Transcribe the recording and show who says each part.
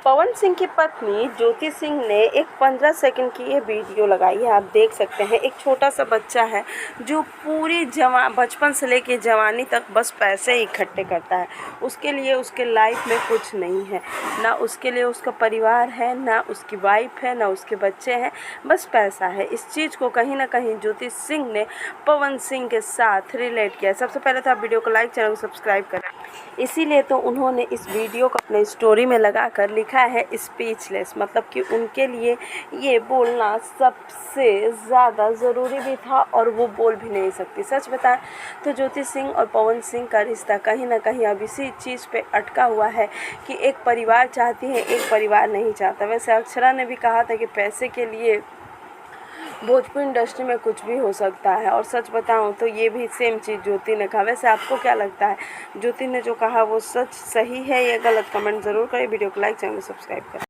Speaker 1: पवन सिंह की पत्नी ज्योति सिंह ने एक 15 सेकंड की ये वीडियो लगाई है। आप देख सकते हैं एक छोटा सा बच्चा है जो पूरी बचपन से लेके जवानी तक बस पैसे इकट्ठे करता है। उसके लिए उसके लाइफ में कुछ नहीं है, ना उसके लिए उसका परिवार है, ना उसकी वाइफ है, ना उसके बच्चे हैं, बस पैसा है। इस चीज़ को कहीं ना कहीं ज्योति सिंह ने पवन सिंह के साथ रिलेट किया। सबसे पहले तो आप वीडियो को लाइक, चैनल को सब्सक्राइब करें। इसीलिए तो उन्होंने इस वीडियो को अपने स्टोरी में लगा कर लिखा है स्पीचलेस, मतलब कि उनके लिए ये बोलना सबसे ज़्यादा ज़रूरी भी था और वो बोल भी नहीं सकती। सच बताएं तो ज्योति सिंह और पवन सिंह का रिश्ता कहीं ना कहीं अब इसी चीज़ पे अटका हुआ है कि एक परिवार चाहती है, एक परिवार नहीं चाहता। वैसे अक्षरा ने भी कहा था कि पैसे के लिए भोजपुरी इंडस्ट्री में कुछ भी हो सकता है, और सच बताऊं तो ये भी सेम चीज़ ज्योति ने कहा। वैसे आपको क्या लगता है, ज्योति ने जो कहा वो सच सही है या गलत? कमेंट ज़रूर करें। वीडियो को लाइक, चैनल को सब्सक्राइब करें।